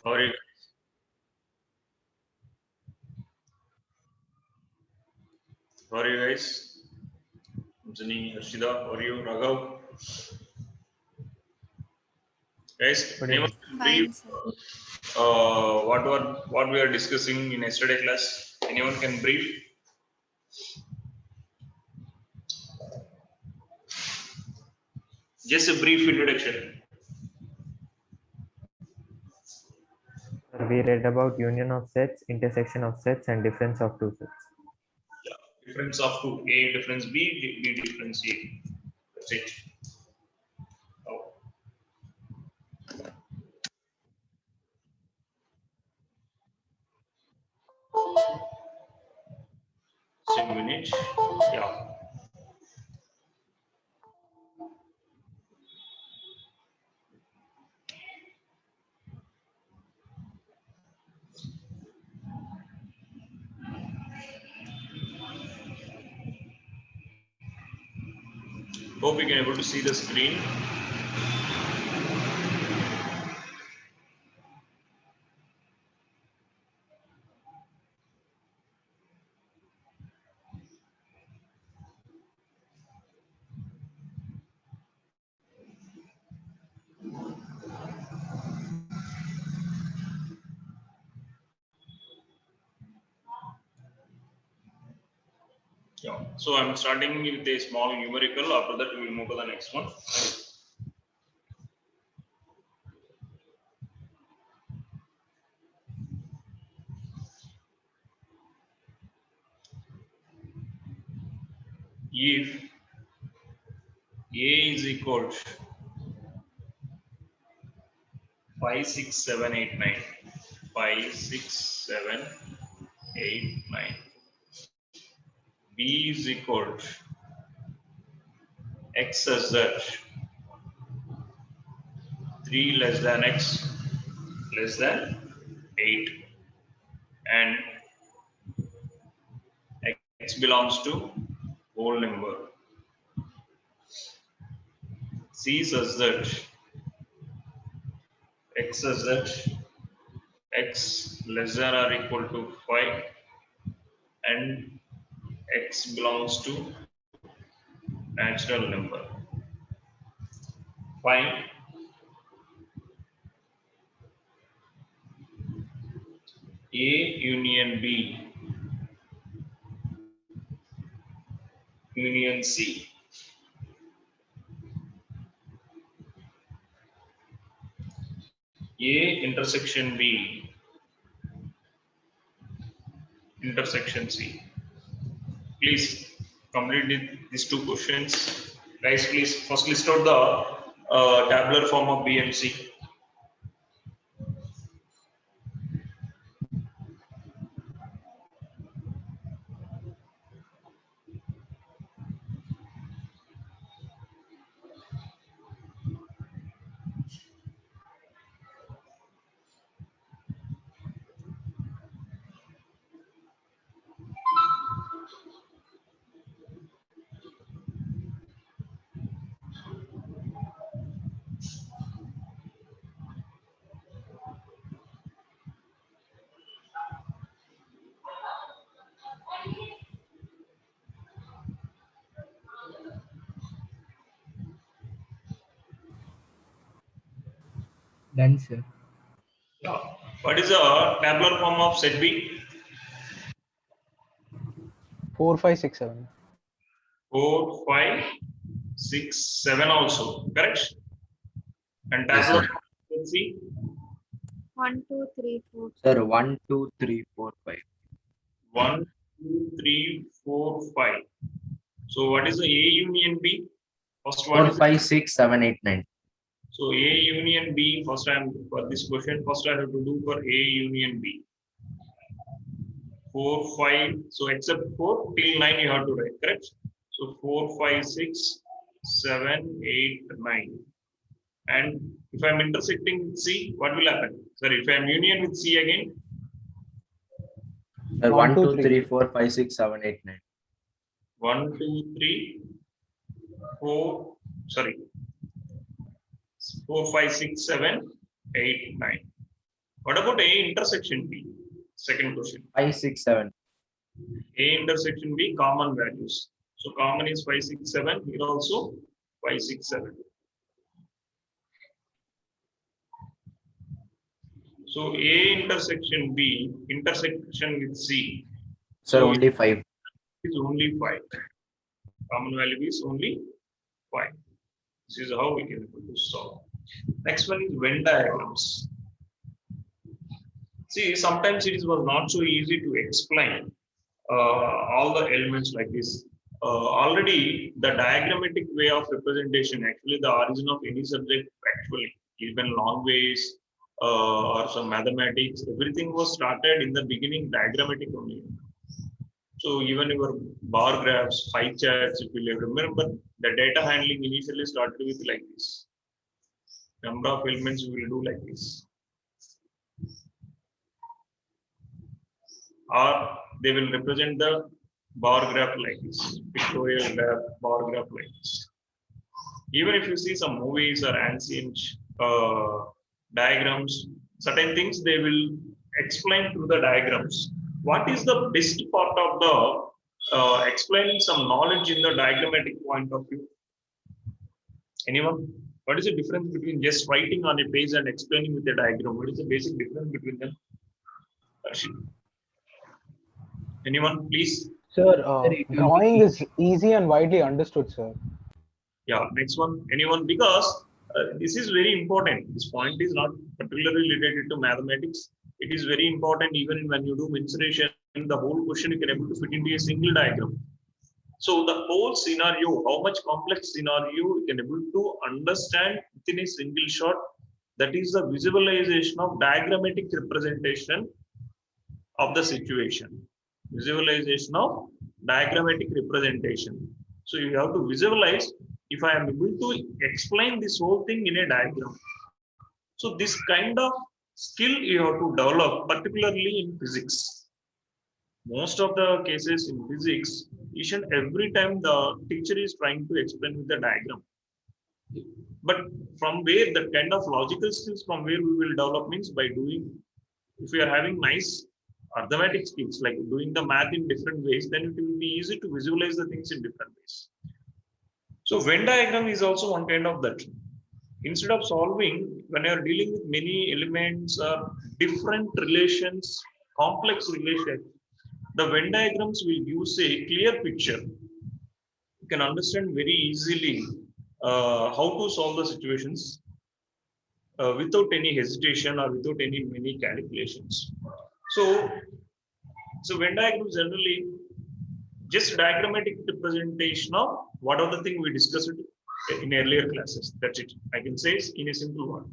How are you? How are you guys? Anjani, Harshida, how are you? Raghav? Guys, Good anyone evening. can brief Fine, sir. what we are discussing in yesterday class? Anyone can brief? Just a brief introduction. We read about union of sets, intersection of sets, and difference of two sets. Difference of two. A difference B, B difference A. That's it. Oh, just a minute. Yeah. Hope you can able to see the screen. Yeah. So I'm starting with a small numerical. After that, we will move to the next one. If A is equal to 5, 6, 7, 8, 9. 5, 6, 7, 8, 9. B is equal to X as that 3 less than X less than 8, and X belongs to whole number. C says that X says that X less than or equal to 5 and X belongs to natural number. Find A union B union C. A intersection B intersection C. Please complete these two questions. Guys, please first list out the tabular form of B and C. Done, sir. Yeah. What is the tabular form of set B? 4, 5, 6, 7. 4, 5, 6, 7 also, correct? And Yes, tabular sir. form of set C? 1, 2, 3, 4. Sir, 1, 2, 3, 4, 5. 1, 2, 3, 4, 5. So what is the A union B? First one 4, is 5, 6, 7, 8, 9. so A union B. First time for this question, first I have to do for A union B. 4, 5. So except 4 till 9 you have to write, correct? So 4, 5, 6, 7, 8, 9. And if I'm intersecting with C, what will happen? Sorry, if I'm union with C again, Sir, 1, 1, 2, 2, 3. 3, 4, 5, 6, 7, 8, 9. 1, 2, 3, 4, sorry, 4, 5, 6, 7, 8, 9. What about A intersection B? Second question. 5, 6, 7. A intersection B, common values. So common is 5, 6, 7. Here also 5, 6, 7. So A intersection B, intersection with C. Sir, So only 5. is only 5. Common value is only 5. This is how we can able to solve. Next one is Venn diagrams. See, sometimes it was not so easy to explain all the elements like this. Already the diagrammatic way of representation, actually the origin of any subject, actually even language or some mathematics, everything was started in the beginning diagrammatic only. So even your bar graphs, pie charts, if you remember, the data handling initially started with like this. Number of elements we will do like this. Or they will represent the bar graph like this, pictorial graph, bar graph like this. Even if you see some movies or ancient diagrams, certain things they will explain through the diagrams. What is the best part of the explaining some knowledge in the diagrammatic point of view? Anyone? What is the difference between just writing on a page and explaining with a diagram? What is the basic difference between them? Anyone, please? Sir, drawing is easy and widely understood, sir. Yeah, next one. Anyone? Because this is very important. This point is not particularly related to mathematics. It is very important even when you do mensuration. The whole question you can able to fit into a single diagram. So the whole scenario, how much complex scenario you can able to understand within a single shot. That is the visualization of diagrammatic representation of the situation. Visualization of diagrammatic representation. So you have to visualize if I am able to explain this whole thing in a diagram. So this kind of skill you have to develop, particularly in physics. Most of the cases in physics, each and every time the teacher is trying to explain with the diagram. But from where that kind of logical skills from where we will develop means by doing, if we are having nice arithmetic skills like doing the math in different ways, then it will be easy to visualize the things in different ways. So Venn diagram is also one kind of that. Instead of solving, when you are dealing with many elements or different relations, complex relations, the Venn diagrams will use a clear picture. You can understand very easily how to solve the situations without any hesitation or without any many calculations. So Venn diagrams generally just diagrammatic representation of what are the thing we discussed in earlier classes. That's it. I can say in a simple word.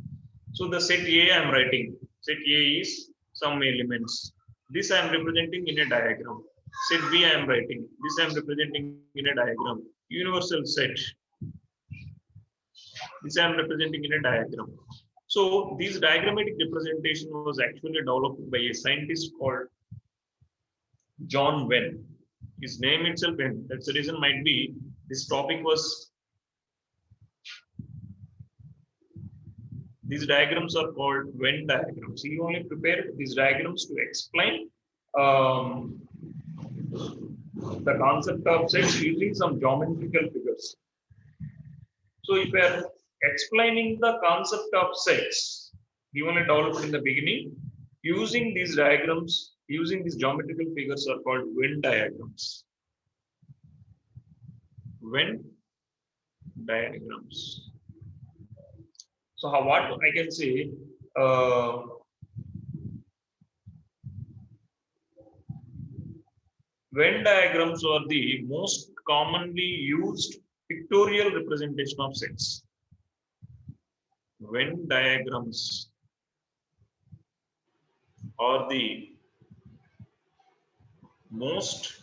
So the set A I am writing. Set A is some elements. This I am representing in a diagram. Set B I am writing. This I am representing in a diagram. Universal set. This I am representing in a diagram. So this diagrammatic representation was actually developed by a scientist called John Venn. His name itself, Venn. That's the reason might be this topic was. These diagrams are called Venn diagrams. He only prepared these diagrams to explain the concept of sets using some geometrical figures. So if we are explaining the concept of sets, he only developed in the beginning, using these diagrams, using these geometrical figures are called Venn diagrams. Venn diagrams. So what I can say, Venn diagrams are the most commonly used pictorial representation of sets. Venn diagrams are the most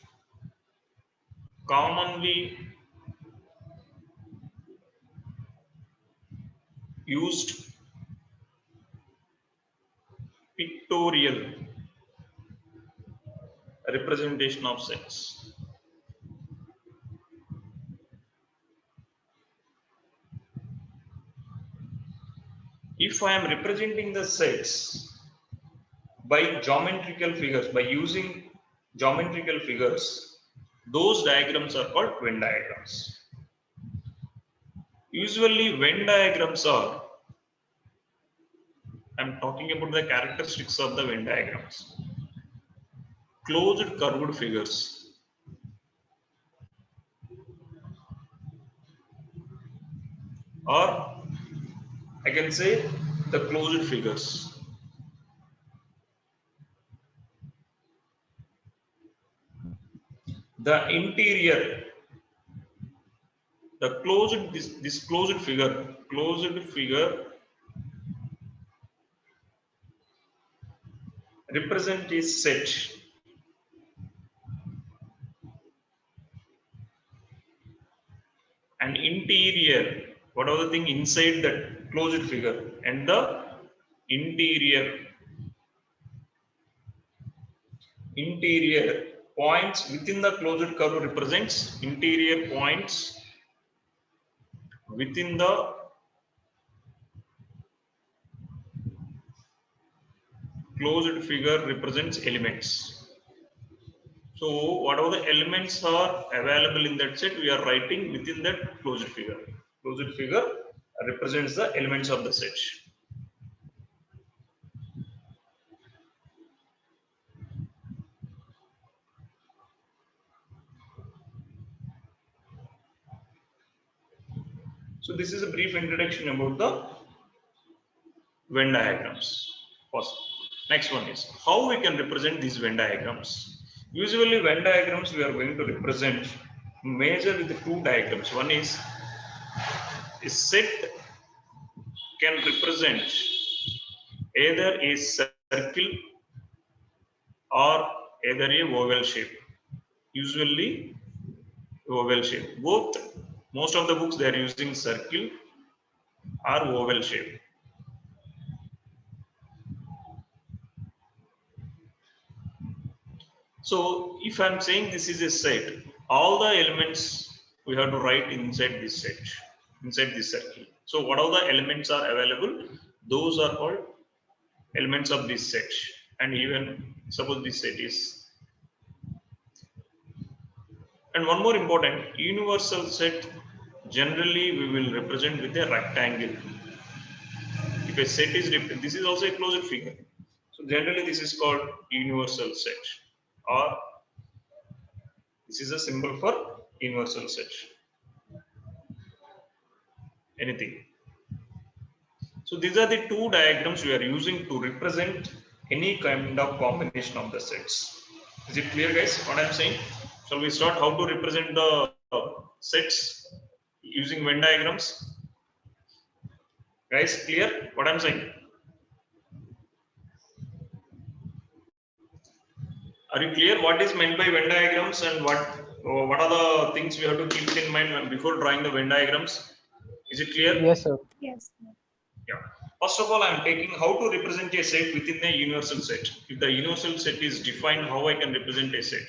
commonly used pictorial representation of sets. If I am representing the sets by geometrical figures, by using geometrical figures, those diagrams are called Venn diagrams. Usually Venn diagrams are, I'm talking about the characteristics of the Venn diagrams. Closed curved figures. Or I can say the closed figures. The interior, the closed, this closed figure represent a set. And interior, what are the thing inside that closed figure, and the interior points within the closed curve represents interior points within the closed figure represents elements. So whatever the elements are available in that set, we are writing within that closed figure. Closed figure represents the elements of the set. So this is a brief introduction about the Venn diagrams. First, next one is how we can represent these Venn diagrams. Usually Venn diagrams we are going to represent major with the two diagrams. One is a set can represent either a circle or either a oval shape. Usually oval shape. Both, most of the books they are using circle or oval shape. So if I'm saying this is a set, all the elements we have to write inside this set, inside this circle. So what all the elements are available, those are called elements of this set. And even suppose this set is. And one more important, universal set generally we will represent with a rectangle. If a set is, this is also a closed figure. So generally this is called universal set, or this is a symbol for universal set. Anything. So these are the two diagrams we are using to represent any kind of combination of the sets. Is it clear, guys, what I'm saying? Shall we start how to represent the sets using Venn diagrams? Guys, clear what I'm saying? Are you clear what is meant by Venn diagrams and what are the things we have to keep in mind before drawing the Venn diagrams? Is it clear? Yes, sir. Yes. Yeah. First of all, I am taking how to represent a set within a universal set. If the universal set is defined, how I can represent a set.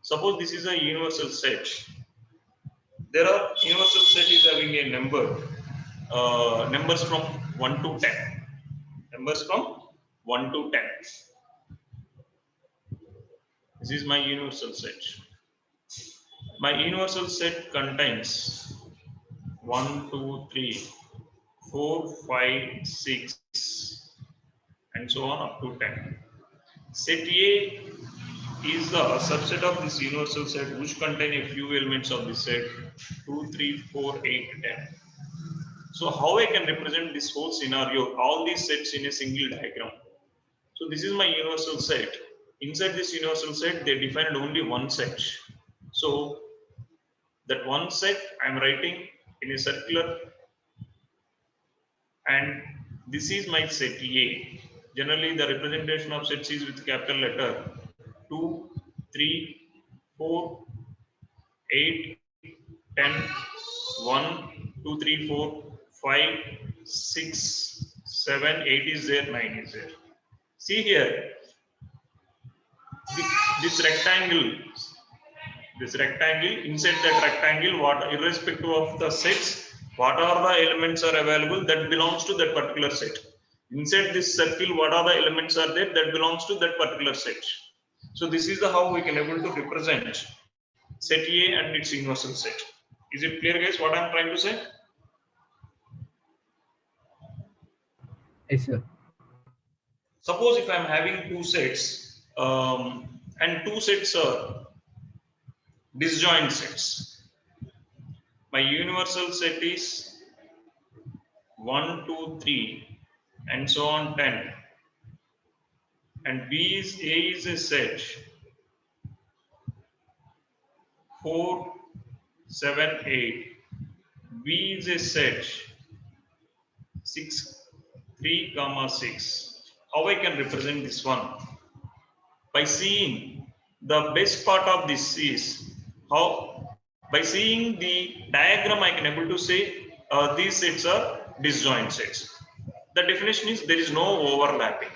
Suppose this is a universal set. There are universal set is having a number, numbers from 1 to 10. Numbers from 1 to 10. This is my universal set. My universal set contains 1, 2, 3, 4, 5, 6, and so on up to 10. Set A is the subset of this universal set which contain a few elements of this set 2, 3, 4, 8, 10. So how I can represent this whole scenario, all these sets in a single diagram. So this is my universal set. Inside this universal set, they defined only one set. So that one set I am writing in a circular, and this is my set A. Generally, the representation of sets is with capital letter 2, 3, 4, 8, 10, 1, 2, 3, 4, 5, 6, 7, 8 is there, 9 is there. See here, this rectangle, inside that rectangle, what irrespective of the sets, what are the elements are available that belongs to that particular set. Inside this circle, what are the elements are there that belongs to that particular set. So this is the how we can able to represent set A and its universal set. Is it clear, guys, what I'm trying to say? Yes, sir. Suppose if I'm having two sets and two sets are disjoint sets. My universal set is 1, 2, 3 and so on 10. And B is A is a set 4, 7, 8. B is a set 6, 3, 6. How I can represent this one? By seeing the best part of this is how by seeing the diagram I can able to say these sets are disjoint sets. The definition is there is no overlapping.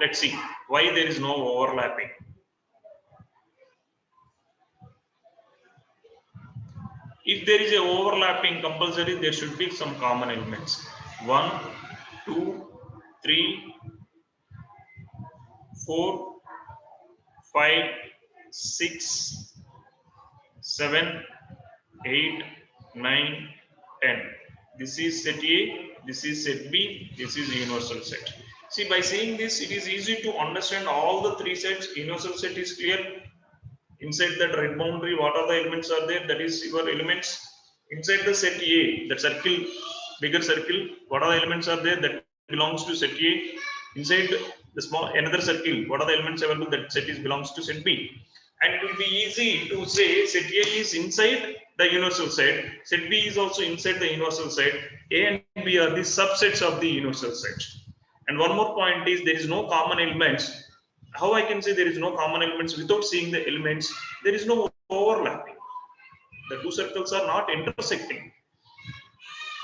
Let's see why there is no overlapping. If there is a overlapping, compulsory there should be some common elements. 1, 2, 3, 4, 5, 6, 7, 8, 9, 10. This is set A, this is set B, this is universal set. See, by seeing this, it is easy to understand all the three sets. Universal set is clear. Inside that red boundary, what are the elements are there? That is your elements. Inside the set A, that circle, bigger circle, what are the elements are there that belongs to set A? Inside the small another circle, what are the elements available that set is belongs to set B? And it will be easy to say set A is inside the universal set B is also inside the universal set, A and B are the subsets of the universal set. And one more point is there is no common elements. How I can say there is no common elements without seeing the elements? There is no overlapping. The two circles are not intersecting.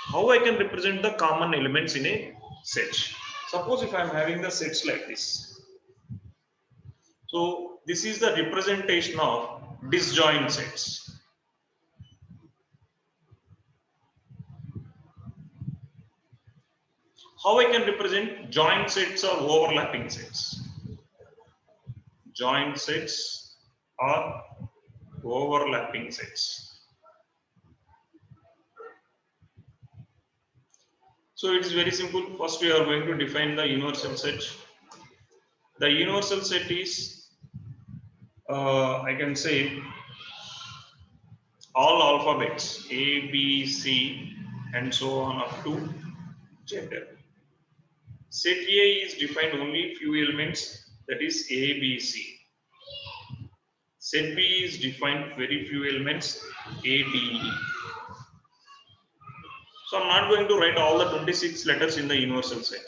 How I can represent the common elements in a set? Suppose if I am having the sets like this. So this is the representation of disjoint sets. How I can represent joint sets or overlapping sets? Joint sets or overlapping sets. So it is very simple. First we are going to define the universal set. The universal set is, I can say, all alphabets A, B, C and so on up to Z. Set A is defined only few elements, that is A, B, C. Set B is defined very few elements A, D, E. So I'm not going to write all the 26 letters in the universal set.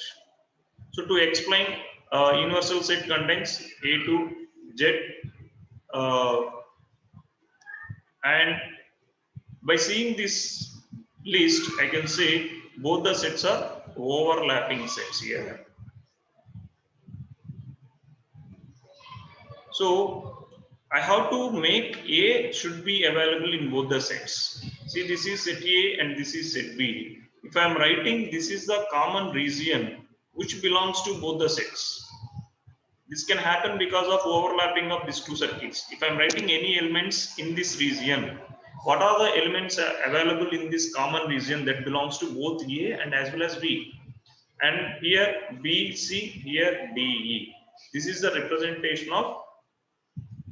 So to explain, universal set contains A to Z, and by seeing this list, I can say both the sets are overlapping sets here. So I have to make A should be available in both the sets. See, this is set A and this is set B. If I am writing, this is the common region which belongs to both the sets. This can happen because of overlapping of these two circuits. If I am writing any elements in this region, what are the elements available in this common region that belongs to both A and as well as B? And here B, C, here D, E. This is the representation of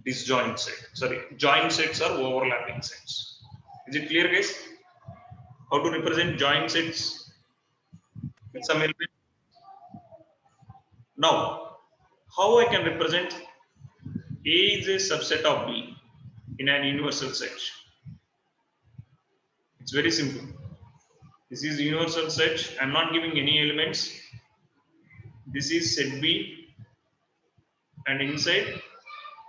disjoint set. Sorry, joint sets or overlapping sets. Is it clear, guys? How to represent joint sets with some element? Now, how I can represent A is a subset of B in an universal set? It's very simple. This is universal set. I'm not giving any elements. This is set B, and inside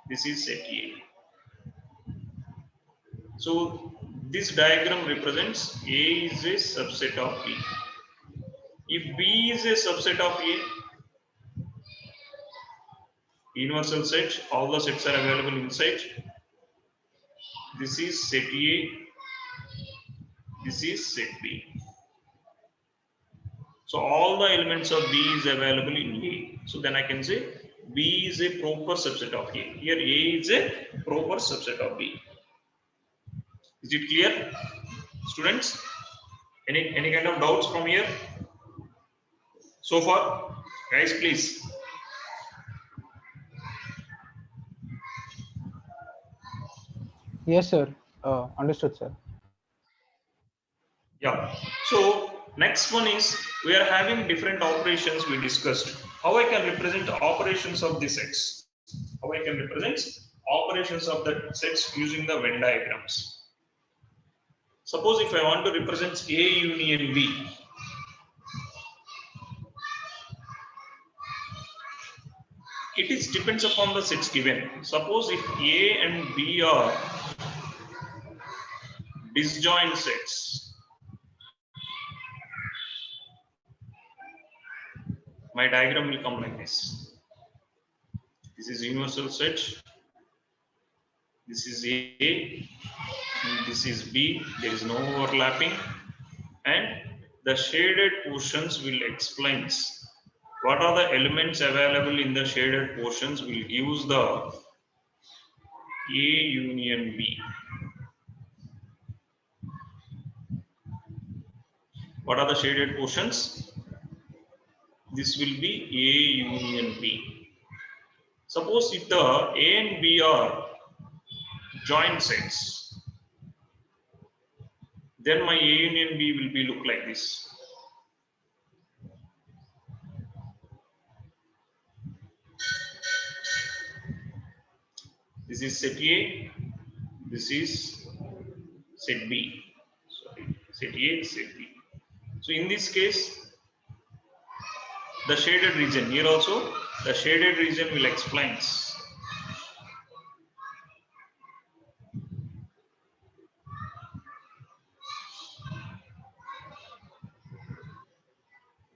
this is set A. So this diagram represents A is a subset of B. If B is a subset of A, universal set, all the sets are available inside. This is set A, this is set B. So all the elements of B is available in A. So then I can say B is a proper subset of A. Here A is a proper subset of B. Is it clear, students? Any kind of doubts from here so far? Guys, please. Yes, sir. Understood, sir. Yeah. So next one is we are having different operations we discussed. How I can represent operations of the sets? How I can represent operations of the sets using the Venn diagrams? Suppose if I want to represent A union B, it is depends upon the sets given. Suppose if A and B are disjoint sets, my diagram will come like this. This is universal set. This is A, this is B, there is no overlapping, and the shaded portions will explain what are the elements available in the shaded portions will use the A union B. What are the shaded portions? This will be A union B. Suppose if the A and B are joint sets, then my A union B will be look like this. This is set A, this is set B. Sorry, set A, set B. So in this case, the shaded region here also, the shaded region will explain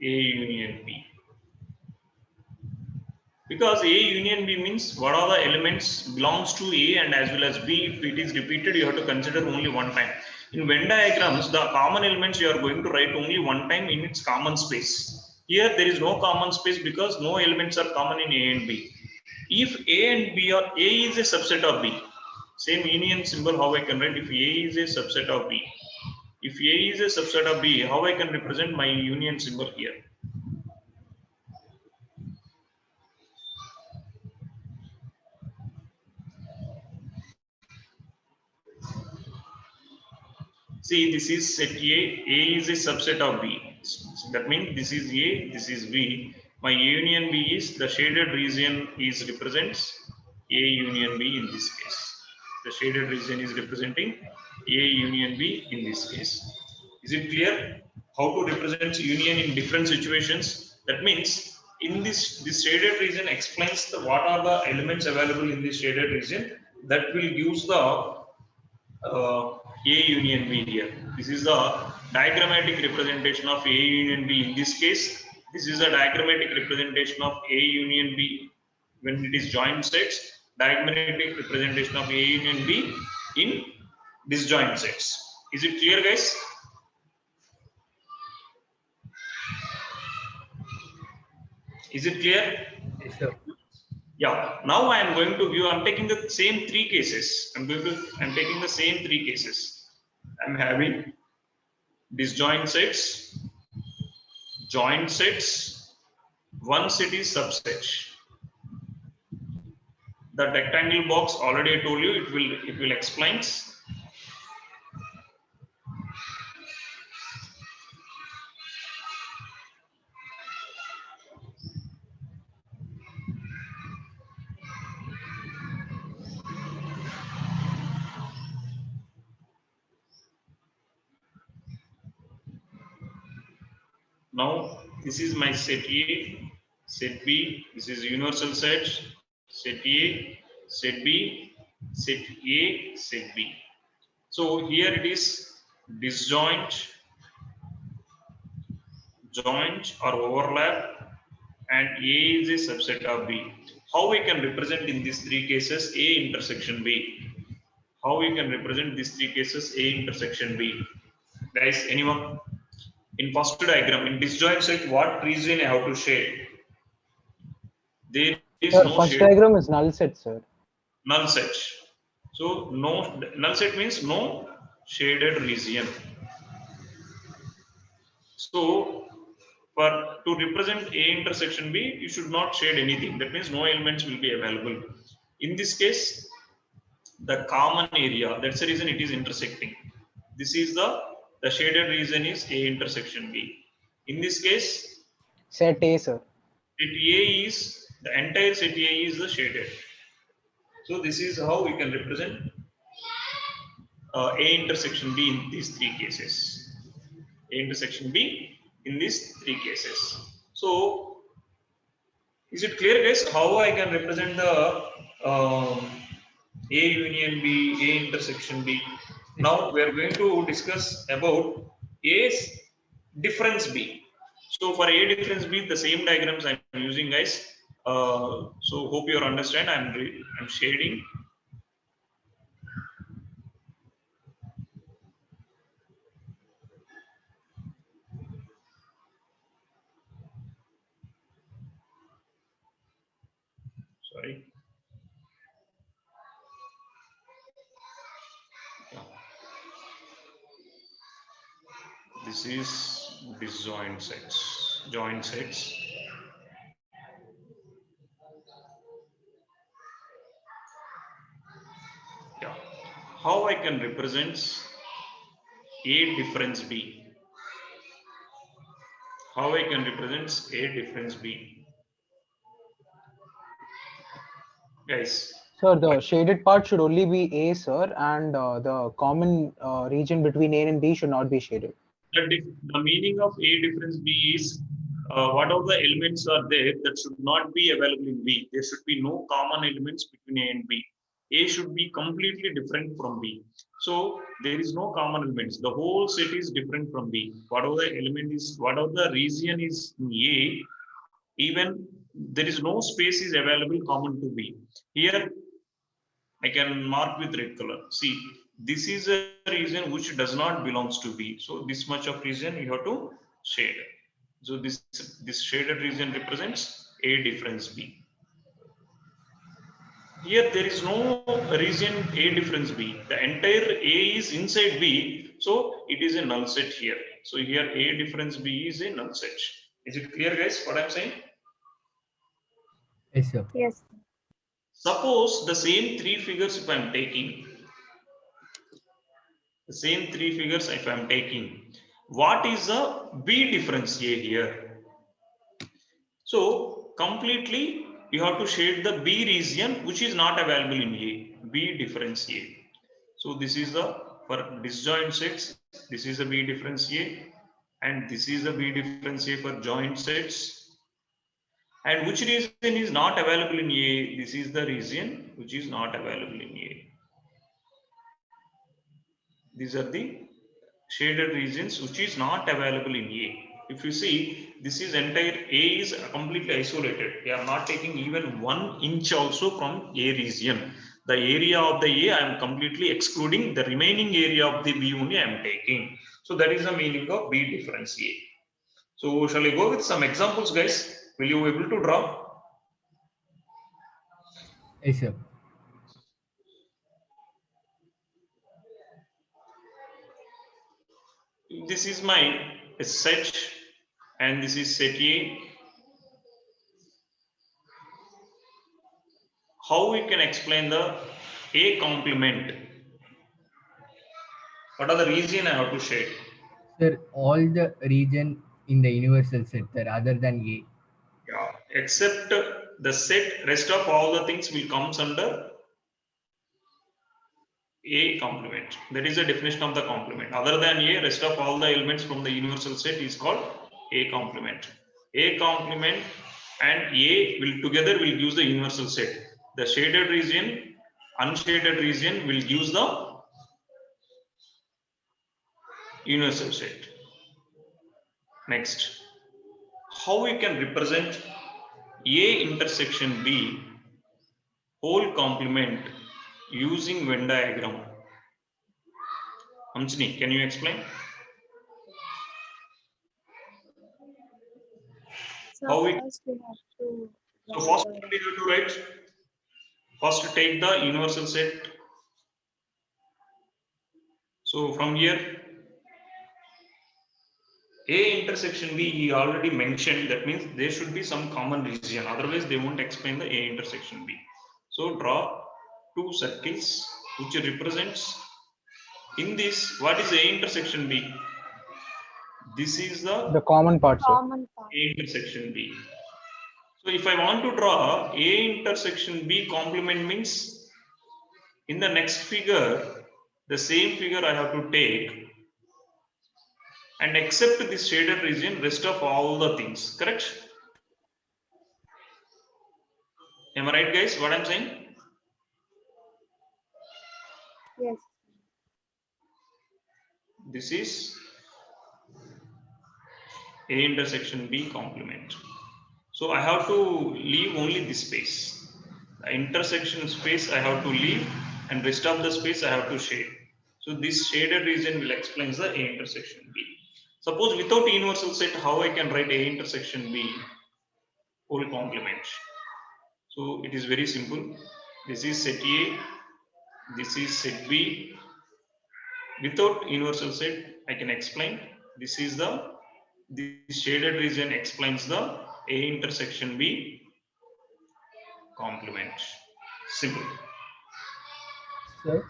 A union B. Because A union B means what are the elements belongs to A and as well as B. If it is repeated, you have to consider only one time. In Venn diagrams, the common elements you are going to write only one time in its common space. Here there is no common space because no elements are common in A and B. If A and B are, A is a subset of B. Same union symbol, how I can write if A is a subset of B. If A is a subset of B, how I can represent my union symbol here? See, this is set A. A is a subset of B. So that means this is A, this is B. My union B is the shaded region is represents A union B in this case. The shaded region is representing A union B in this case. Is it clear how to represent union in different situations? That means in this shaded region explains what are the elements available in this shaded region that will use the A union B here. This is the diagrammatic representation of A union B in this case. This is a diagrammatic representation of A union B when it is joint sets. Diagrammatic representation of A union B in disjoint sets. Is it clear, guys? Is it clear? Yes, sir. Yeah. Now I am going to view. I'm taking the same three cases. I'm taking the same three cases. I'm having disjoint sets, joint sets, one set is subset. The rectangle box already I told you it will explain. Now this is my set A, set B. This is universal set A, set B, set A, set B. So here it is disjoint, joint or overlap, and A is a subset of B. How we can represent in these three cases A intersection B? How we can represent these three cases A intersection B? Guys, anyone? In first diagram, in disjoint set, what region I have to shade? There is Sir, no first shade. diagram is null set, sir. Null set. So no null set means no shaded region. So for to represent A intersection B, you should not shade anything. That means no elements will be available. In this case, the common area, that's the reason it is intersecting. This is the shaded region is A intersection B. In this case, Set A, sir. set A is the entire set A is the shaded. So this is how we can represent A intersection B in these three cases. A intersection B in these three cases. So is it clear, guys, how I can represent the A union B, A intersection B? Now we are going to discuss about A's difference B. So for A difference B, the same diagrams I'm using, guys. So hope you understand. I'm shading. Sorry. This is disjoint sets, joint sets. Yeah. How I can represent A difference B? How I can represent A difference B? Guys. Sir, the shaded part should only be A, sir, and the common region between A and B should not be shaded. The meaning of A difference B is what are the elements are there that should not be available in B. There should be no common elements between A and B. A should be completely different from B. So there is no common elements. The whole set is different from B. Whatever the element is, whatever the region is in A, even there is no space is available common to B. Here I can mark with red color. See, this is a region which does not belongs to B. So this much of region you have to shade. So this shaded region represents A difference B. Here there is no region A difference B. The entire A is inside B. So it is a null set here. So here A difference B is a null set. Is it clear, guys, what I'm saying? Yes, sir. Yes. Suppose the same three figures if I'm taking, the same three figures if I'm taking, what is the B difference A here? So completely you have to shade the B region which is not available in A, B difference A. So this is the, for disjoint sets, this is the B difference A, and this is the B difference A for joint sets. And which region is not available in A? This is the region which is not available in A. These are the shaded regions which is not available in A. If you see, this is entire A is completely isolated. We are not taking even 1 inch also from A region. The area of the A I am completely excluding. The remaining area of the B only I am taking. So that is the meaning of B difference A. So shall I go with some examples, guys? Will you be able to draw? Yes, sir. This is my set and this is set A. How we can explain the A complement? What are the region I have to shade? Sir, all the region in the universal set, sir, other than A. Yeah, except the set, rest of all the things will comes under A complement. That is the definition of the complement. Other than A, rest of all the elements from the universal set is called A complement. A complement and A will together will use the universal set. The shaded region, unshaded region will use the universal set. Next, how we can represent A intersection B whole complement using Venn diagram? Amjini, can you explain? So How we- first we have to. So first we have to write. First take the universal set. So from here, A intersection B, he already mentioned, that means there should be some common region, otherwise they won't explain the A intersection B. So draw two circles which represents, in this, what is A intersection B? This is The common part, sir. Common part. A intersection B. So if I want to draw A intersection B complement, means in the next figure, the same figure I have to take and except this shaded region, rest of all the things, correct? Am I right, guys? What I'm saying? Yes. This is A intersection B complement. So I have to leave only this space. The intersection space I have to leave and rest of the space I have to shade. So this shaded region will explain the A intersection B. Suppose without universal set, how I can write A intersection B whole complement? So it is very simple. This is set A, this is set B. Without universal set, I can explain. This is this shaded region explains the A intersection B complement. Simple. Sir,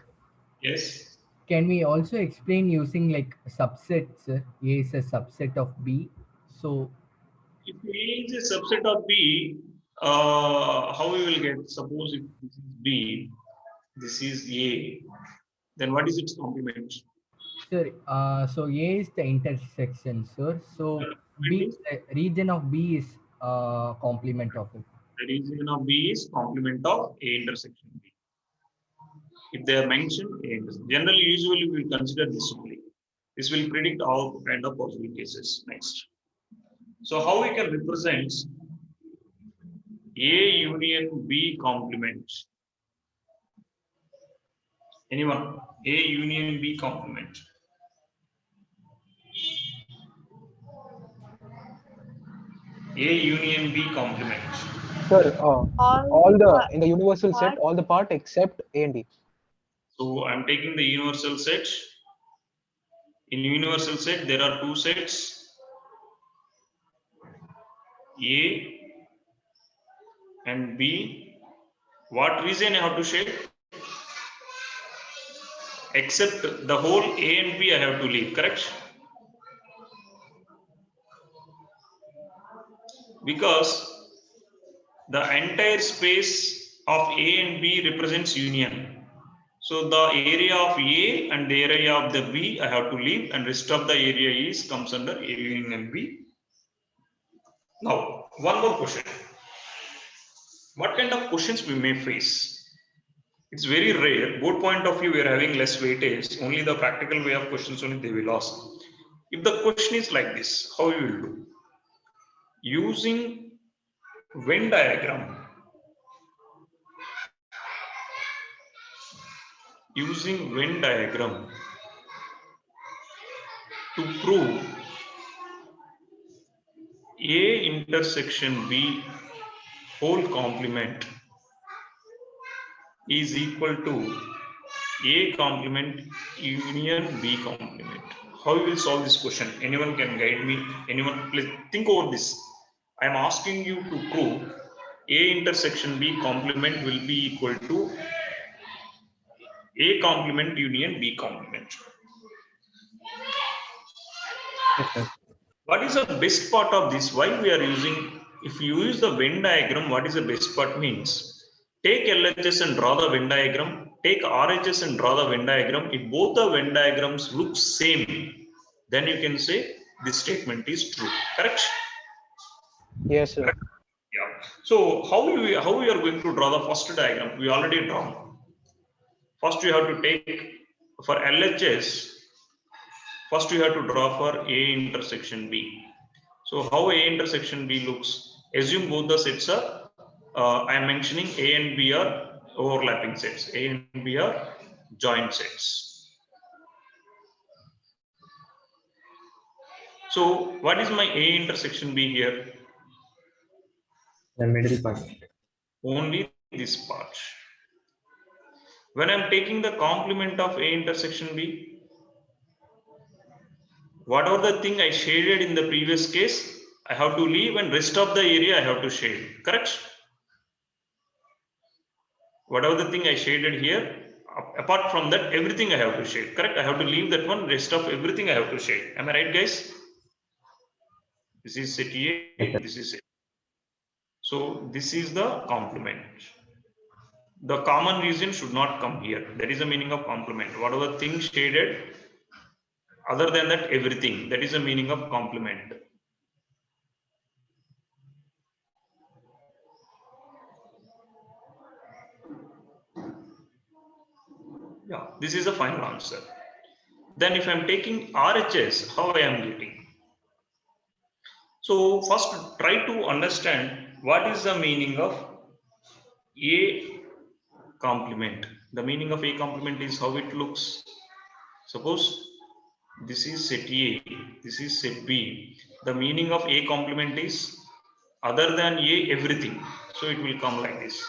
Yes. can we also explain using like subsets? A is a subset of B. So If A is a subset of B, how we will get? Suppose if this is B, this is A, then what is its complement? sir, so A is the intersection, sir. So B, the region of B is complement of it. The region of B is complement of A intersection B. If they are mentioned, generally, usually we will consider this only. This will predict all kind of possible cases. Next. So how we can represent A union B complement? Anyone? A union B complement. A union B complement. Sir, all the in the universal set, part- all the part except A and B. So I'm taking the universal set. In universal set, there are two sets. A and B. What region I have to shade? Except the whole A and B I have to leave, correct? Because the entire space of A and B represents union. So the area of A and the area of the B I have to leave, and rest of the area is comes under A union B. Now, one more question. What kind of questions we may face? It's very rare. Board point of view, we are having less weightage. Only the practical way of questions only they will ask. If the question is like this, how you will do? Using Venn diagram. Using Venn diagram to prove A intersection B whole complement is equal to A complement union B complement. How you will solve this question? Anyone can guide me? Anyone, please think over this. I am asking you to prove A intersection B complement will be equal to A complement union B complement. Yes, sir. What is the best part of this? Why we are using, if you use the Venn diagram, what is the best part means? Take LHS and draw the Venn diagram. Take RHS and draw the Venn diagram. If both the Venn diagrams look same, then you can say this statement is true. Correct? Yes, sir. Yeah. So how we are going to draw the first diagram? We already drawn. First you have to take for LHS. First you have to draw for A intersection B. So how A intersection B looks? Assume both the sets are, I am mentioning A and B are overlapping sets. A and B are joint sets. So what is my A intersection B here? The middle part. Only this part. When I'm taking the complement of A intersection B, whatever the thing I shaded in the previous case, I have to leave, and rest of the area I have to shade, correct? Whatever the thing I shaded here, apart from that, everything I have to shade, correct? I have to leave that one, rest of everything I have to shade. Am I right, guys? This is set A, this is set. So this is the complement. The common region should not come here. That is the meaning of complement. Whatever thing shaded, other than that, everything. That is the meaning of complement. Yeah, this is the final answer. Then if I'm taking RHS, how I am getting? So first try to understand what is the meaning of A complement. The meaning of A complement is how it looks. Suppose this is set A, this is set B. The meaning of A complement is other than A, everything. So it will come like this.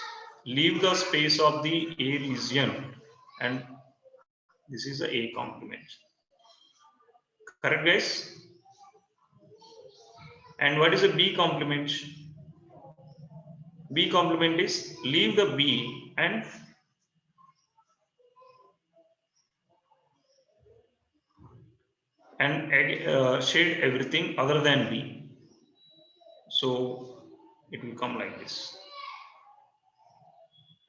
Leave the space of the A region, and this is the A complement. Correct, guys? And what is a B complement? B complement is leave the B and shade everything other than B. So it will come like this.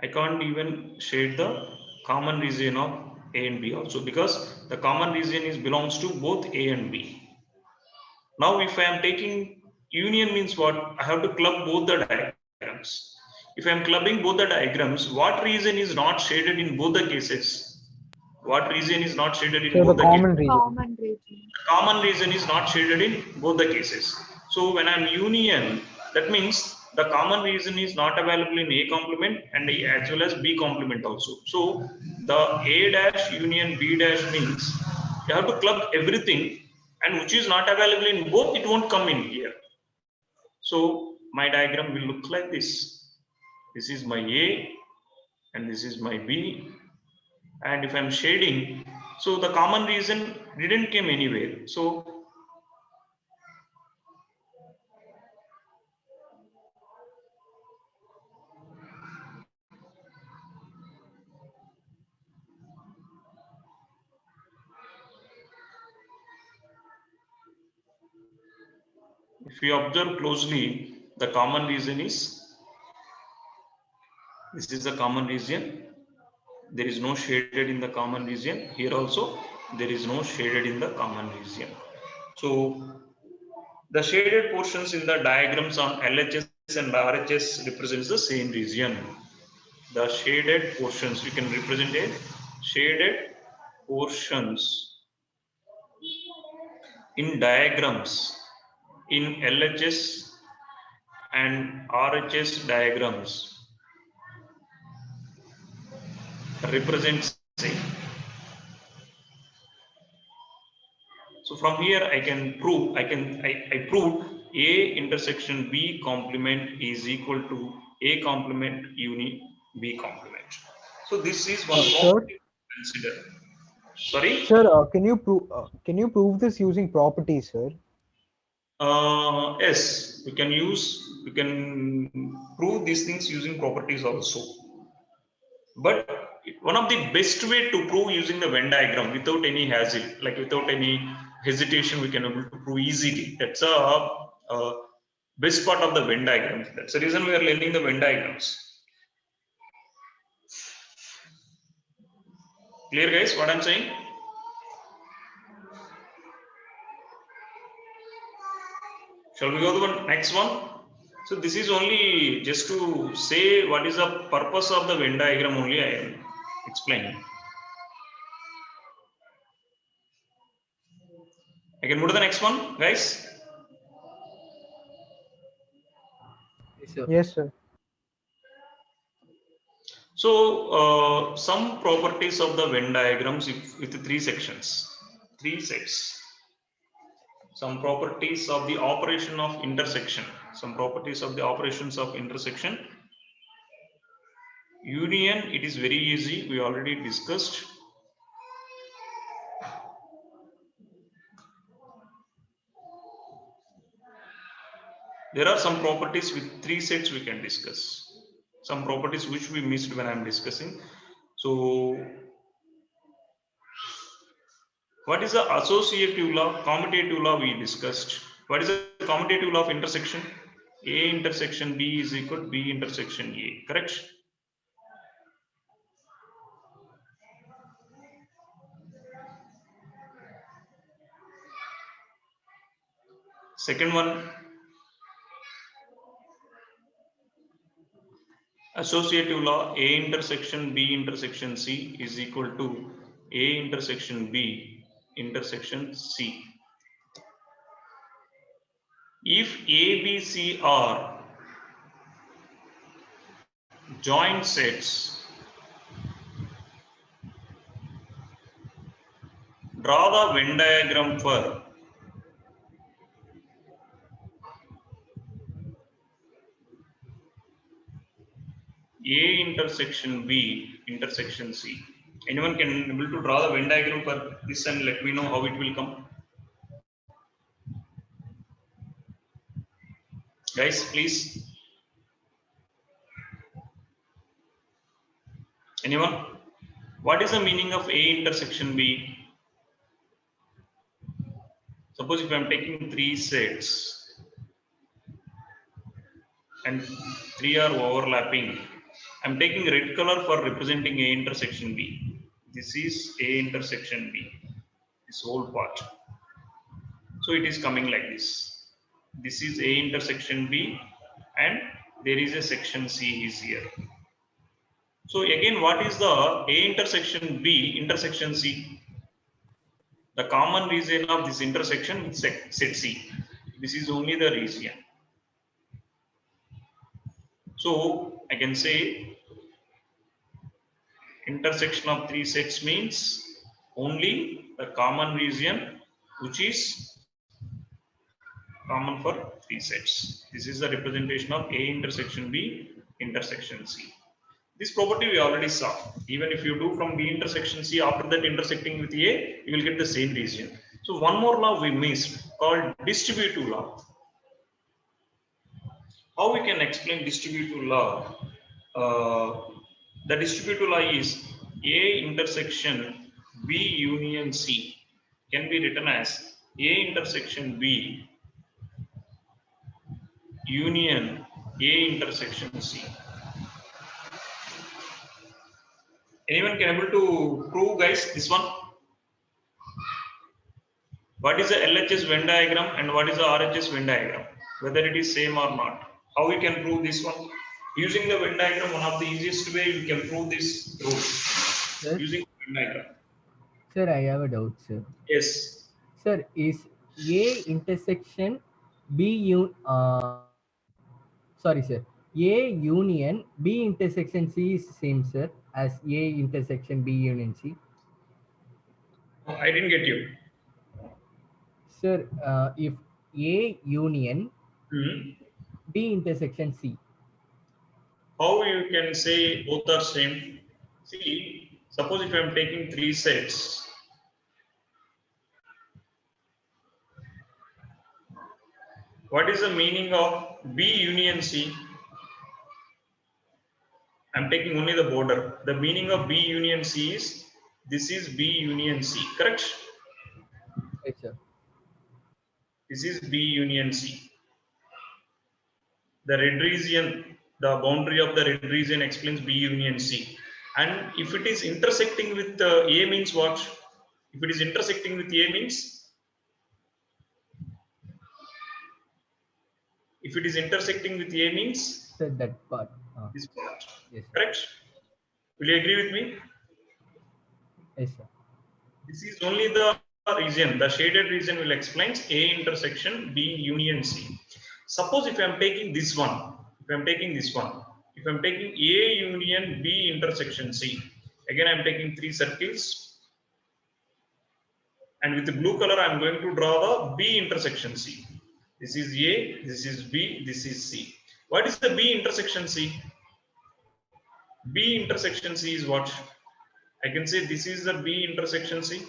I can't even shade the common region of A and B also, because the common region is belongs to both A and B. Now if I am taking union, means what? I have to club both the diagrams. If I am clubbing both the diagrams, what region is not shaded in both the cases? What region is not shaded in So both the the cases? common region. Common region. Common region is not shaded in both the cases. So when I'm union, that means the common region is not available in A complement and as well as B complement also. So the A dash union B dash means you have to club everything, and which is not available in both, it won't come in here. So my diagram will look like this. This is my A and this is my B. And if I'm shading, so the common region didn't come anywhere. So if you observe closely, the common region is, this is the common region. There is no shaded in the common region. Here also, there is no shaded in the common region. So the shaded portions in the diagrams on LHS and RHS represents the same region. The shaded portions, we can represent a shaded portions in diagrams in LHS and RHS diagrams represents same. So from here I can prove, I proved A intersection B complement is equal to A complement unit B complement. So this is one Sir? property to consider. Sorry? Sir, can you prove this using properties, sir? Yes, we can prove these things using properties also. But one of the best way to prove using the Venn diagram without any hassle, like without any hesitation, we can able to prove easily. That's a best part of the Venn diagram. That's the reason we are learning the Venn diagrams. Clear, guys, what I'm saying? Shall we go to the next one? So this is only just to say what is the purpose of the Venn diagram, only I am explaining. I can move to the next one, guys. Yes, sir. So some properties of the Venn diagrams with three sections, three sets. Some properties of the operation of intersection. some properties of the operations of intersection. Union, it is very easy, we already discussed. There are some properties with 3 sets we can discuss. Some properties which we missed when I am discussing. So, what is the associative law? Commutative law we discussed. What is the commutative law of intersection? A intersection B is equal to B intersection A, correct? Second one, associative law, A intersection B intersection C is equal to A intersection B intersection C. If A, B, C are joint sets, draw the Venn diagram for A intersection B intersection C. Anyone can able to draw the Venn diagram for this and let me know how it will come. Guys, please. Anyone? What is the meaning of A intersection B? Suppose if I am taking 3 sets and 3 are overlapping, I am taking red color for representing A intersection B. This is A intersection B, this whole part. So it is coming like this. This is A intersection B and there is a section C is here. So again, what is the A intersection B intersection C? The common region of this intersection with set C. This is only the region. So I can say intersection of 3 sets means only the common region which is common for 3 sets. This is the representation of A intersection B intersection C. This property we already saw. Even if you do from B intersection C, after that intersecting with A, you will get the same region. So one more law we missed called distributive law. How we can explain distributive law? The distributive law is A intersection B union C can be written as A intersection B union A intersection C. Anyone can able to prove, guys, this one? What is the LHS Venn diagram and what is the RHS Venn diagram? Whether it is same or not. How we can prove this one? Using the Venn diagram, one of the easiest way we can prove this rule. Sir? Using Venn diagram. Sir, I have a doubt, sir. Yes. Sir, is A intersection sorry, sir. A union B intersection C is same, sir, as A intersection B union C. I didn't get you. Sir, if A union B intersection C. How you can say both are same? See, suppose if I am taking 3 sets. What is the meaning of B union C? I'm taking only the border. The meaning of B union C is this is B union C, correct? Right, sir. This is B union C. The red region, the boundary of the red region explains B union C. And if it is intersecting with A means what? If it is intersecting with A means? If it is intersecting with A means? Sir, that part. This part. Yes, correct? Will you agree with me? yes, sir. This is only the region. The shaded region will explain A intersection B union C. Suppose if I am taking this one, if I am taking A union B intersection C, again I am taking 3 circles, and with the blue color I am going to draw the B intersection C. This is A, this is B, this is C. What is the B intersection C? B intersection C is what? I can say this is the B intersection C.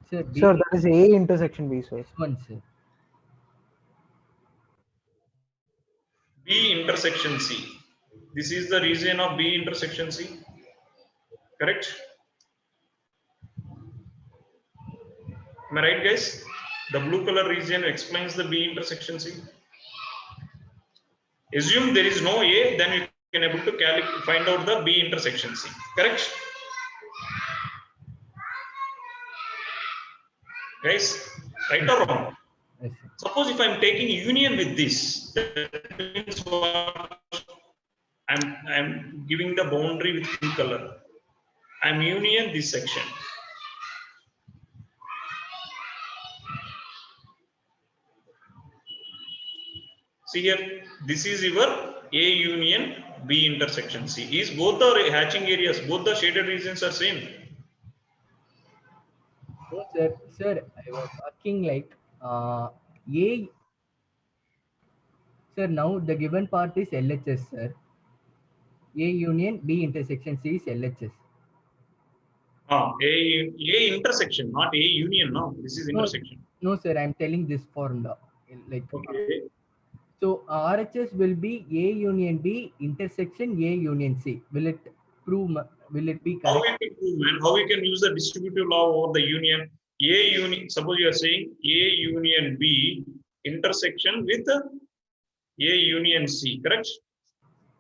Sir, B Sir, that is A intersection B, sir. this one, sir. B intersection C. This is the region of B intersection C. Correct? Am I right, guys? The blue color region explains the B intersection C. Assume there is no A, then you can able to find out the B intersection C. Correct? Guys, right or wrong? Yes, sir. Suppose if I'm taking union with this, that means what? I'm giving the boundary with pink color. I'm union this section. See here, this is your A union B intersection C. Is both the hatching areas, both the shaded regions are same? No, sir. Sir, I was asking like A. Sir, now the given part is LHS, sir. A union B intersection C is LHS. A intersection, not A union. No, this is No, intersection. no, sir. I'm telling this formula. Like Okay. so, RHS will be A union B intersection A union C. Will it prove? Will it be How correct? we can prove, man? How we can use the distributive law over the union? A union. Suppose you are saying A union B intersection with A union C. Correct?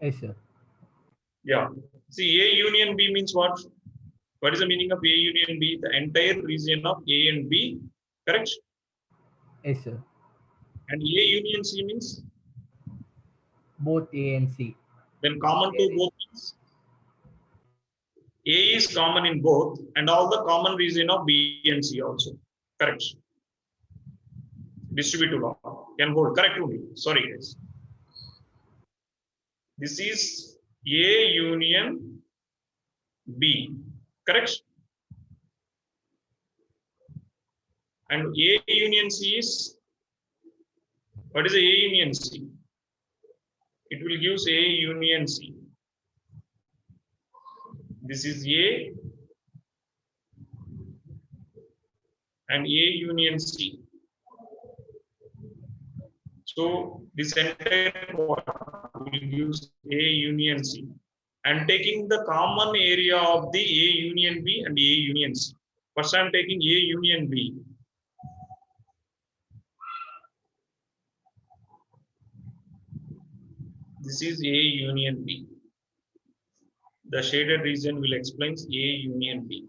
Yes, sir. Yeah. See, A union B means what? What is the meaning of A union B? The entire region of A and B. Correct? Yes, sir. And A union C means Both A and C. then common to both means A is common in both and all the common region of B and C also. Correct. Distributive law can hold. Correct only. Sorry, guys. This is A union B. Correct. And A union C is, what is A union C? It will give A union C. This is A and A union C. So this entire part will give A union C. I'm taking the common area of the A union B and A union C. First I'm taking A union B. This is A union B. The shaded region will explain A union B.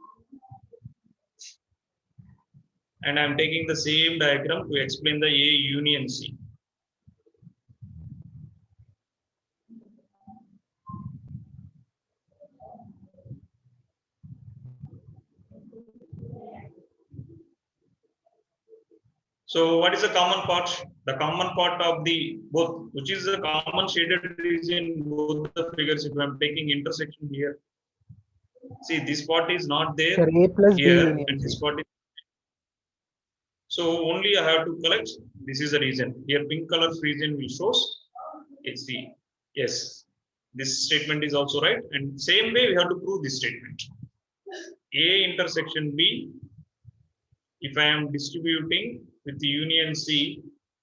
And I'm taking the same diagram to explain the A union C. So what is the common part? The common part of the both, which is the common shaded region, both the figures. If I'm taking intersection here, see this part is not there Sir, A plus B here, union and C. this part is. So only I have to collect. This is the region. Here, pink color region will shows. It's the yes. This statement is also right, and same way we have to prove this statement. A intersection B. If I am distributing with the union C,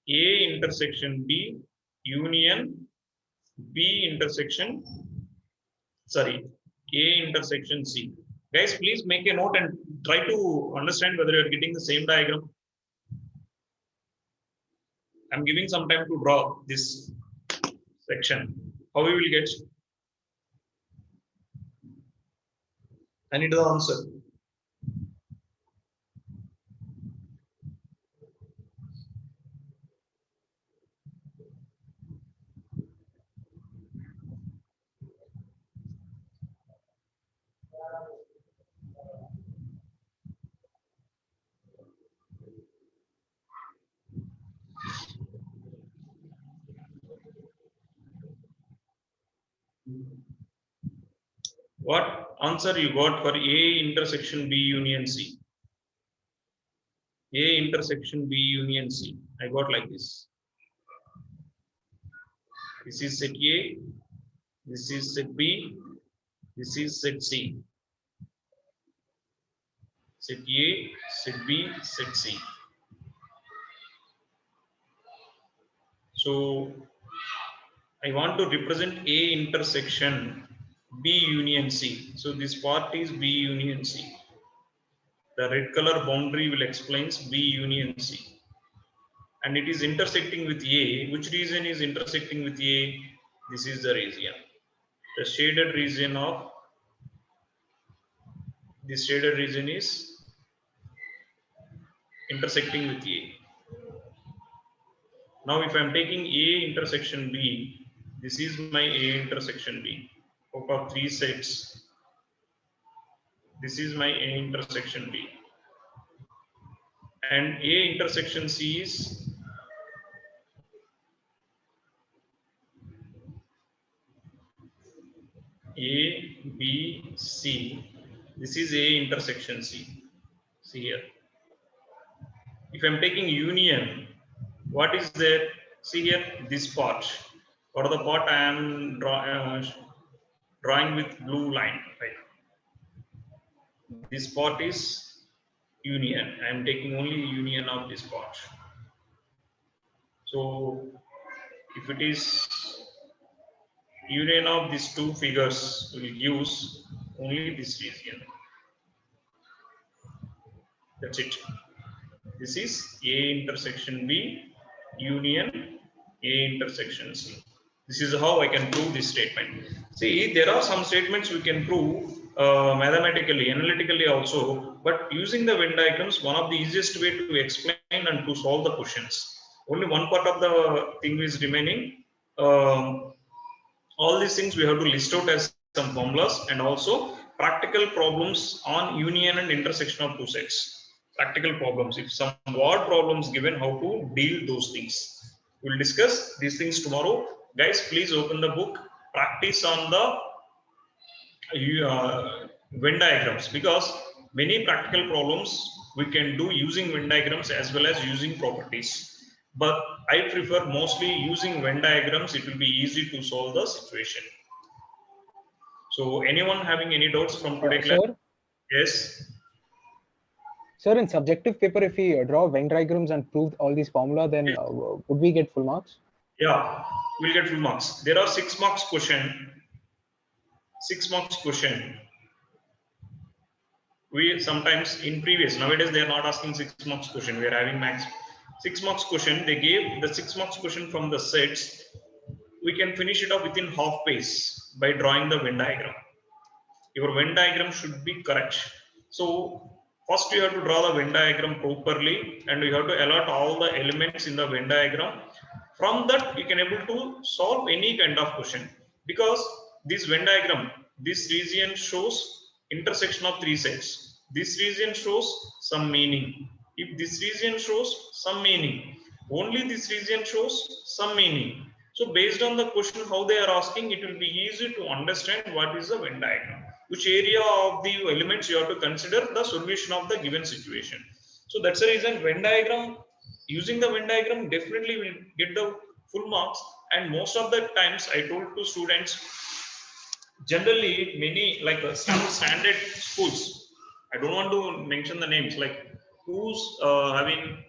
A intersection B, union B intersection, sorry, A intersection C. Guys, please make a note and try to understand whether you are getting the same diagram. I'm giving some time to draw this section. How we will get? I need the answer. What answer you got for A intersection B union C? A intersection B union C. I got like this. This is set A, this is set B, this is set C. Set A, set B, set C. So I want to represent A intersection B union C. So this part is B union C. The red color boundary will explain B union C. And it is intersecting with A. Which region is intersecting with A? This is the region. The shaded region of this shaded region is intersecting with A. Now if I am taking A intersection B, this is my A intersection B. Out of 3 sets, this is my A intersection B. And A intersection C is A, B, C. This is A intersection C. See here. If I'm taking union, what is there? See here, this part. What are the part I am drawing with blue line, right? This part is union. I am taking only union of this part. So if it is union of these two figures, will use only this region. That's it. This is A intersection B union A intersection C. This is how I can prove this statement. See, there are some statements we can prove mathematically, analytically also, but using the Venn diagrams, one of the easiest way to explain and to solve the questions. Only one part of the thing is remaining. All these things we have to list out as some formulas, and also practical problems on union and intersection of two sets. Practical problems, if some word problems given, how to deal those things. We'll discuss these things tomorrow. Guys, please open the book, practice on the Venn diagrams, because many practical problems we can do using Venn diagrams as well as using properties. But I prefer mostly using Venn diagrams. It will be easy to solve the situation. So anyone having any doubts from today class? Sir? Yes. Sir, in subjective paper, if we draw Venn diagrams and prove all these formula, then would we get full marks? Yeah, we'll get full marks. There are 6 marks question. 6 marks question. We sometimes in previous, nowadays they are not asking 6 marks question. We are having max 6 marks question. They gave the 6 marks question from the sets. We can finish it up within half page by drawing the Venn diagram. Your Venn diagram should be correct. So first you have to draw the Venn diagram properly, and you have to allot all the elements in the Venn diagram. From that you can able to solve any kind of question, because this Venn diagram, this region shows intersection of 3 sets. This region shows some meaning. If this region shows some meaning, only this region shows some meaning. So based on the question how they are asking, it will be easy to understand what is the Venn diagram, which area of the elements you have to consider the solution of the given situation. So that's the reason Venn diagram, using the Venn diagram definitely will get the full marks. And most of the times I told to students, generally many like some standard schools, I don't want to mention the names, like who's having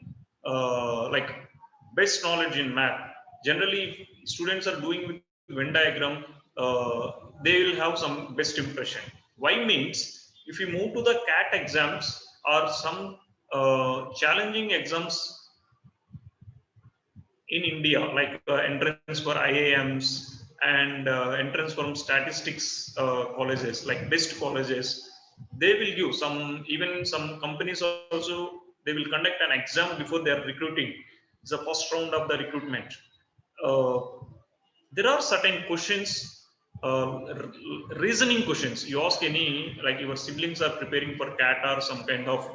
like best knowledge in math, generally students are doing with Venn diagram, they will have some best impression. Why means, if you move to the CAT exams or some challenging exams in India, like entrance for IIMs and entrance from statistics colleges, like best colleges, they will give some, even some companies also, they will conduct an exam before they are recruiting. It's the first round of the recruitment. There are certain questions, reasoning questions. You ask any, like your siblings are preparing for CAT or some kind of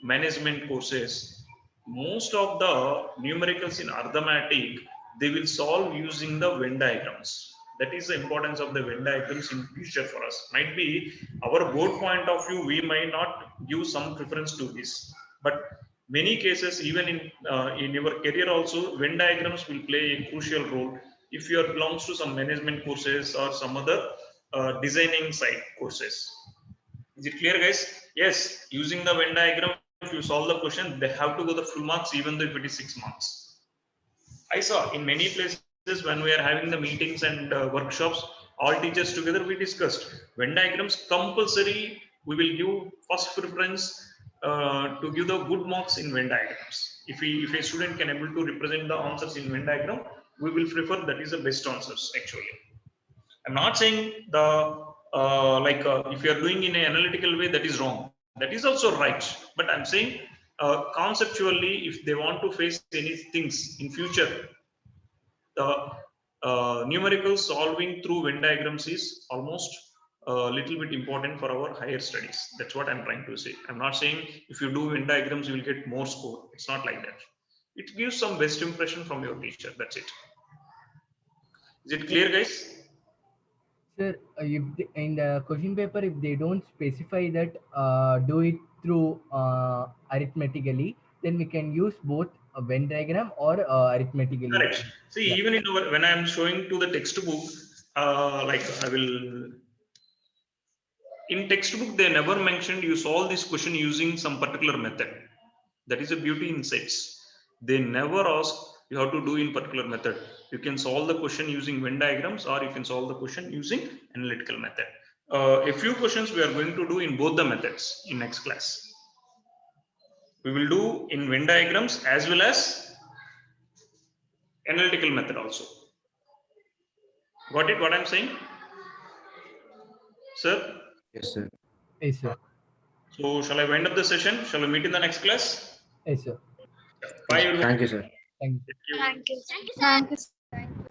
management courses, most of the numericals in arithmetic, they will solve using the Venn diagrams. That is the importance of the Venn diagrams in future for us. Might be our board point of view, we might not give some preference to this, but many cases, even in your career also, Venn diagrams will play a crucial role if you are belongs to some management courses or some other designing side courses. Is it clear, guys? Yes, using the Venn diagram, if you solve the question, they have to go the full marks, even though if it is 6 marks. I saw in many places when we are having the meetings and workshops, all teachers together we discussed Venn diagrams compulsory. We will give first preference to give the good marks in Venn diagrams. If a student can able to represent the answers in Venn diagram, we will prefer that is the best answers actually. I'm not saying the if you are doing in an analytical way, that is wrong. That is also right. But I'm saying conceptually, if they want to face any things in future, the numerical solving through Venn diagrams is almost a little bit important for our higher studies. That's what I'm trying to say. I'm not saying if you do Venn diagrams, you will get more score. It's not like that. It gives some best impression from your teacher. That's it. Is it clear, guys? Sir, if in the question paper, if they don't specify that do it through arithmetically, then we can use both a Venn diagram or arithmetically. Correct. See, Yeah. even in our, when I'm showing to the textbook, like I will, in textbook, they never mentioned you solve this question using some particular method. That is a beauty in sets. They never ask you have to do in particular method. You can solve the question using Venn diagrams, or you can solve the question using analytical method. A few questions we are going to do in both the methods in next class. We will do in Venn diagrams as well as analytical method also. Got it? What I'm saying, sir? Yes, sir. Yes, sir. So shall I wind up the session? Shall we meet in the next class? Yes, sir. Bye, everyone. Thank you, sir. Thank you. Thank you. Thank you. Thank you.